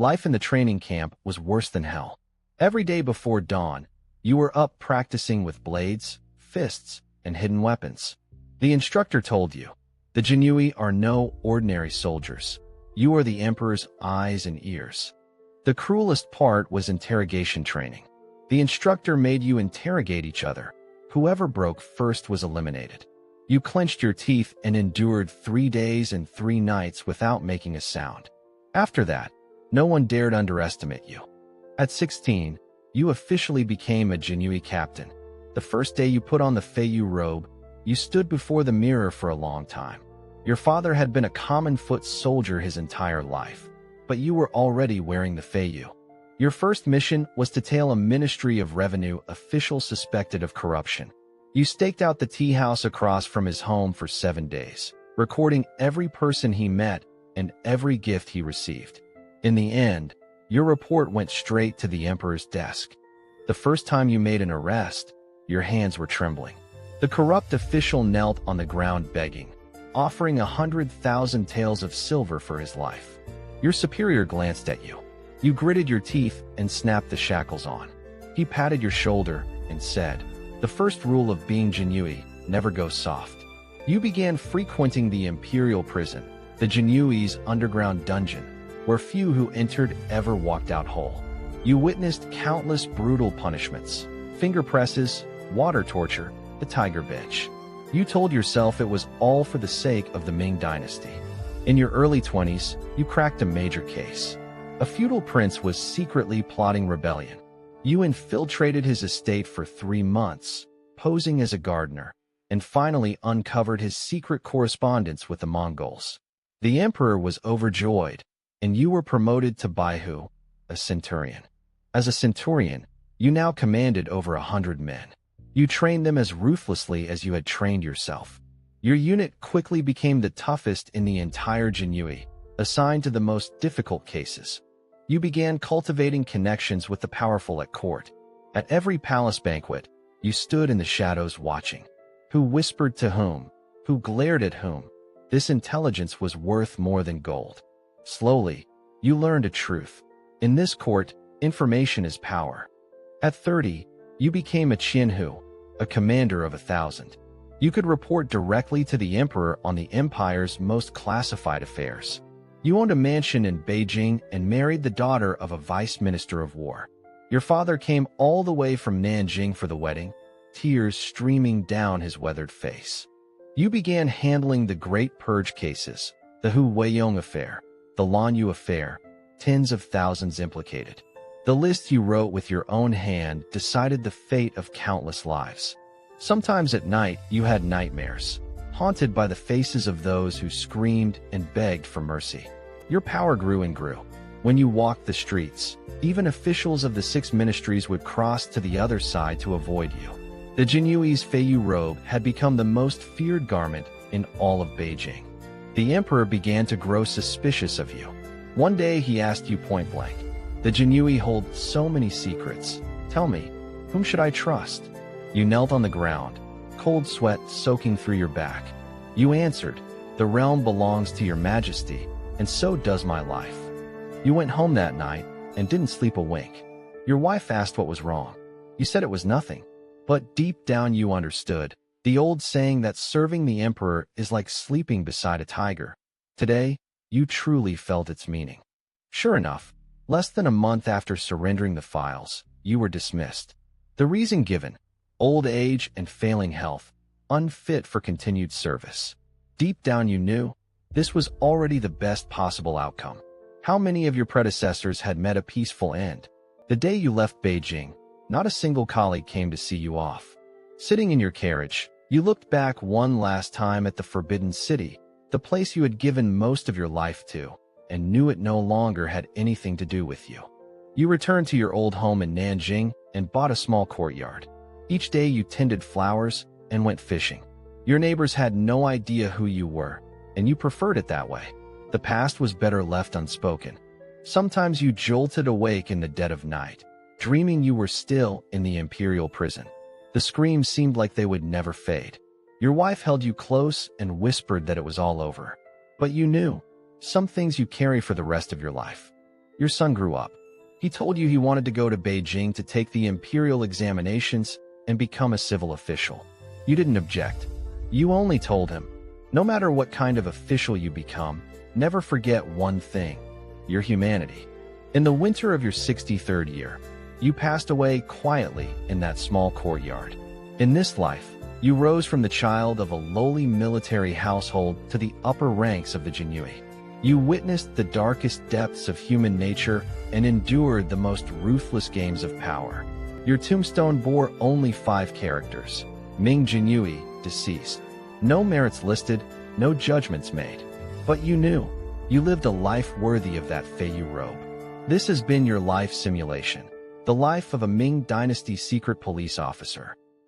Life in the training camp was worse than hell. Every day before dawn, you were up practicing with blades, fists, and hidden weapons. The instructor told you, the Jinyiwei are no ordinary soldiers. You are the Emperor's eyes and ears. The cruelest part was interrogation training. The instructor made you interrogate each other. Whoever broke first was eliminated. You clenched your teeth and endured 3 days and 3 nights without making a sound. After that, no one dared underestimate you. At 16, you officially became a Jinyiwei captain. The first day you put on the Feiyu robe, you stood before the mirror for a long time. Your father had been a common foot soldier his entire life, but you were already wearing the Feiyu. Your first mission was to tail a Ministry of Revenue official suspected of corruption. You staked out the tea house across from his home for 7 days, recording every person he met and every gift he received. In the end, your report went straight to the Emperor's desk. The first time you made an arrest, your hands were trembling. The corrupt official knelt on the ground begging, offering 100,000 taels of silver for his life. Your superior glanced at you. You gritted your teeth and snapped the shackles on. He patted your shoulder and said, "The first rule of being Jinyiwei, never go soft." You began frequenting the imperial prison, the Jinyiwei's underground dungeon, where few who entered ever walked out whole. You witnessed countless brutal punishments, finger presses, water torture, the tiger bitch. You told yourself it was all for the sake of the Ming Dynasty. In your early 20s, you cracked a major case. A feudal prince was secretly plotting rebellion. You infiltrated his estate for 3 months, posing as a gardener, and finally uncovered his secret correspondence with the Mongols. The emperor was overjoyed, and you were promoted to Baihu, a centurion. As a centurion, you now commanded over 100 men. You trained them as ruthlessly as you had trained yourself. Your unit quickly became the toughest in the entire Jinyiwei, assigned to the most difficult cases. You began cultivating connections with the powerful at court. At every palace banquet, you stood in the shadows watching. Who whispered to whom? Who glared at whom? This intelligence was worth more than gold. Slowly, you learned a truth. In this court, information is power. At 30, you became a Qianhu, a commander of 1,000. You could report directly to the emperor on the empire's most classified affairs. You owned a mansion in Beijing and married the daughter of a vice minister of war. Your father came all the way from Nanjing for the wedding, tears streaming down his weathered face. You began handling the great purge cases, the Hu Weiyong affair, the Lan Yu affair, tens of thousands implicated. The list you wrote with your own hand decided the fate of countless lives. Sometimes at night, you had nightmares, haunted by the faces of those who screamed and begged for mercy. Your power grew and grew. When you walked the streets, even officials of the 6 ministries would cross to the other side to avoid you. The Jinyiwei's Feiyu robe had become the most feared garment in all of Beijing. The emperor began to grow suspicious of you. One day he asked you point blank, "The Jinyiwei hold so many secrets. Tell me, whom should I trust?" You knelt on the ground, cold sweat soaking through your back. You answered, "The realm belongs to your majesty, and so does my life." You went home that night and didn't sleep a wink. Your wife asked what was wrong. You said it was nothing, but deep down you understood, the old saying that serving the emperor is like sleeping beside a tiger. Today, you truly felt its meaning. Sure enough, less than a month after surrendering the files, you were dismissed. The reason given: old age and failing health, unfit for continued service. Deep down you knew, this was already the best possible outcome. How many of your predecessors had met a peaceful end? The day you left Beijing, not a single colleague came to see you off. Sitting in your carriage, you looked back one last time at the Forbidden City, the place you had given most of your life to, and knew it no longer had anything to do with you. You returned to your old home in Nanjing and bought a small courtyard. Each day you tended flowers and went fishing. Your neighbors had no idea who you were, and you preferred it that way. The past was better left unspoken. Sometimes you jolted awake in the dead of night, dreaming you were still in the imperial prison. The screams seemed like they would never fade. Your wife held you close and whispered that it was all over. But you knew, some things you carry for the rest of your life. Your son grew up. He told you he wanted to go to Beijing to take the imperial examinations and become a civil official. You didn't object. You only told him, no matter what kind of official you become, never forget one thing: your humanity. In the winter of your 63rd year, you passed away quietly in that small courtyard. In this life, you rose from the child of a lowly military household to the upper ranks of the Jinyiwei. You witnessed the darkest depths of human nature and endured the most ruthless games of power. Your tombstone bore only 5 characters: Ming Jinyiwei, deceased. No merits listed, no judgments made. But you knew. You lived a life worthy of that Feiyu robe. This has been your life simulation, the life of a Ming Dynasty secret police officer.